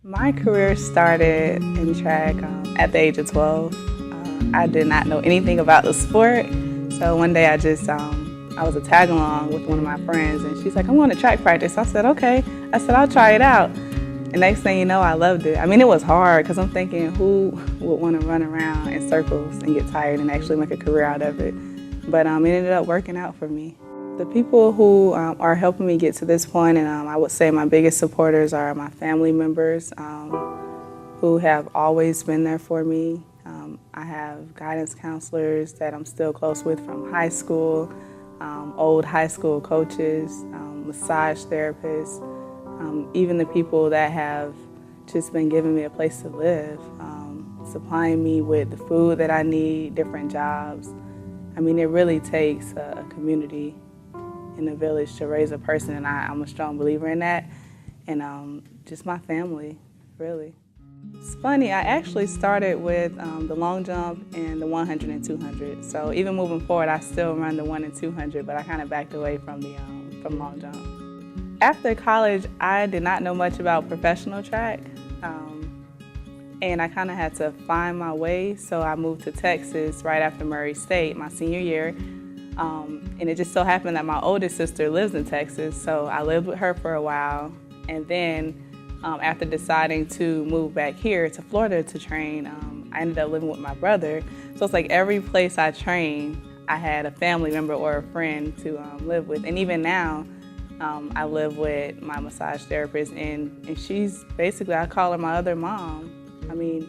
My career started in track at the age of 12. I did not know anything about the sport, so one day I was a tag along with one of my friends, and she's like, "I'm going to track practice." I said, "Okay." I said, "I'll try it out." And next thing you know, I loved it. I mean, it was hard because I'm thinking, who would want to run around in circles and get tired and actually make a career out of it? But it ended up working out for me. The people who are helping me get to this point, and I would say my biggest supporters are my family members who have always been there for me. I have guidance counselors that I'm still close with from high school, old high school coaches, massage therapists, even the people that have just been giving me a place to live, supplying me with the food that I need, different jobs. I mean, it really takes a community in a village to raise a person, and I'm a strong believer in that, and just my family, really. It's funny, I actually started with the long jump and the 100 and 200, so even moving forward, I still run the 1 and 200, but I kind of backed away from the from long jump. After college, I did not know much about professional track, and I kind of had to find my way, so I moved to Texas right after Murray State, my senior year. And it just so happened that my oldest sister lives in Texas, so I lived with her for a while. And then after deciding to move back here to Florida to train, I ended up living with my brother. So it's like every place I trained, I had a family member or a friend to live with. And even now, I live with my massage therapist, and she's basically, I call her my other mom. I mean,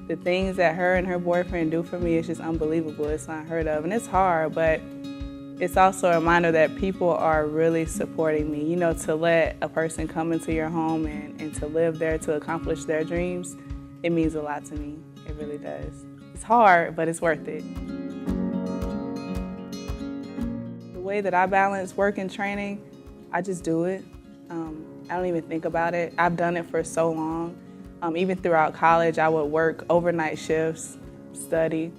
the things that her and her boyfriend do for me is just unbelievable. It's unheard of, and it's hard, but it's also a reminder that people are really supporting me. You know, to let a person come into your home and to live there to accomplish their dreams, it means a lot to me. It really does. It's hard, but it's worth it. The way that I balance work and training, I just do it. I don't even think about it. I've done it for so long. Even throughout college, I would work overnight shifts, study.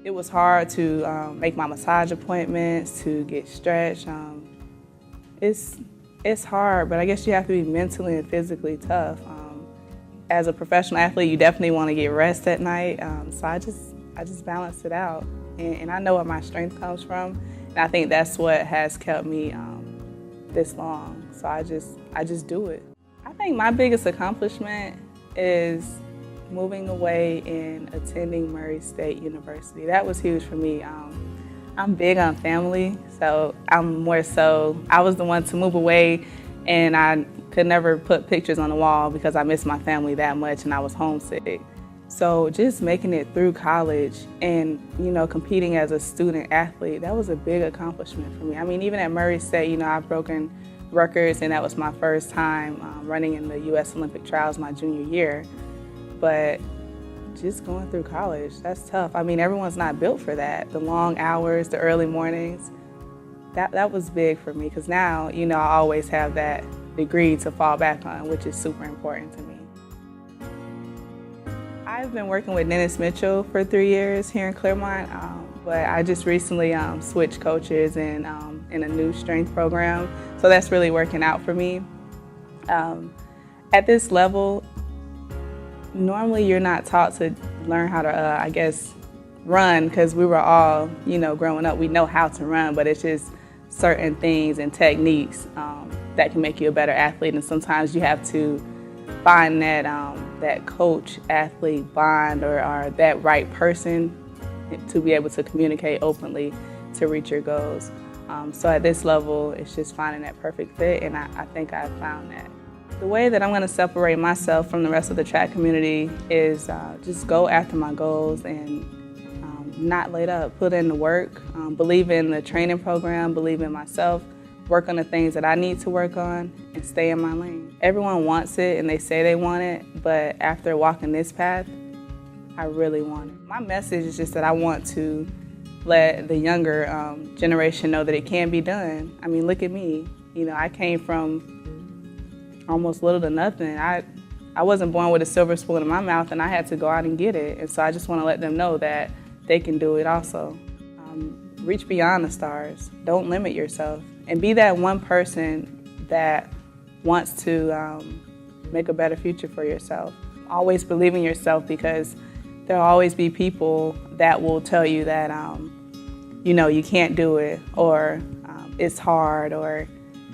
It was hard to make my massage appointments, to get stretched. It's hard, but I guess you have to be mentally and physically tough. As a professional athlete, you definitely want to get rest at night. So I just balance it out, and I know where my strength comes from, and I think that's what has kept me this long. So I just do it. I think my biggest accomplishment is moving away and attending Murray State University. That was huge for me. I'm big on family, so I was the one to move away, and I could never put pictures on the wall because I missed my family that much and I was homesick. So just making it through college and, you know, competing as a student athlete, that was a big accomplishment for me. I mean, even at Murray State, you know, I've broken records, and that was my first time running in the U.S. Olympic trials my junior year. But just going through college, that's tough. I mean, everyone's not built for that. The long hours, the early mornings, that was big for me, because now, you know, I always have that degree to fall back on, which is super important to me. I've been working with Dennis Mitchell for 3 years here in Claremont, but I just recently switched coaches and in a new strength program, so that's really working out for me. At this level, normally you're not taught to learn how to, I guess, run, because we were all, you know, growing up, we know how to run, but it's just certain things and techniques that can make you a better athlete, and sometimes you have to find that coach-athlete bond or that right person to be able to communicate openly to reach your goals. So at this level, it's just finding that perfect fit, and I think I've found that. The way that I'm going to separate myself from the rest of the track community is just go after my goals and not let up, put in the work, believe in the training program, believe in myself, work on the things that I need to work on, and stay in my lane. Everyone wants it and they say they want it, but after walking this path, I really want it. My message is just that I want to let the younger generation know that it can be done. I mean, look at me. You know, I came from almost little to nothing. I wasn't born with a silver spoon in my mouth, and I had to go out and get it. And so I just want to let them know that they can do it also. Reach beyond the stars. Don't limit yourself. And be that one person that wants to make a better future for yourself. Always believe in yourself, because there'll always be people that will tell you that, you can't do it, or it's hard, or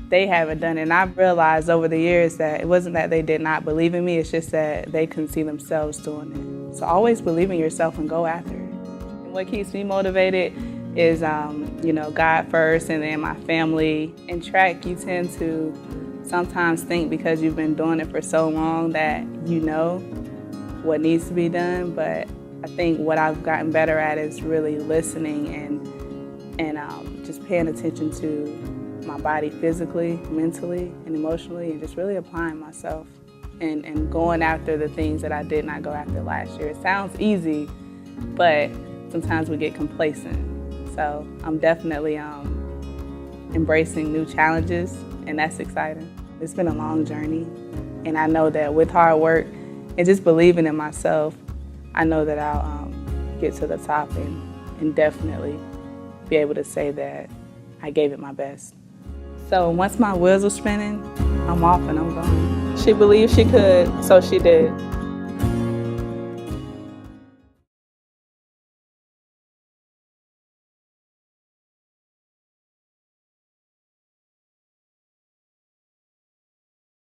they haven't done it. And I've realized over the years that it wasn't that they did not believe in me, it's just that they couldn't see themselves doing it. So always believe in yourself and go after it. And what keeps me motivated is, God first, and then my family. In track, you tend to sometimes think, because you've been doing it for so long, that you know what needs to be done. But I think what I've gotten better at is really listening and just paying attention to my body physically, mentally, and emotionally, and just really applying myself and going after the things that I did not go after last year. It sounds easy, but sometimes we get complacent. So I'm definitely embracing new challenges, and that's exciting. It's been a long journey, and I know that with hard work and just believing in myself, I know that I'll get to the top and definitely be able to say that I gave it my best. So once my wheels were spinning, I'm off and I'm going. She believed she could, so she did.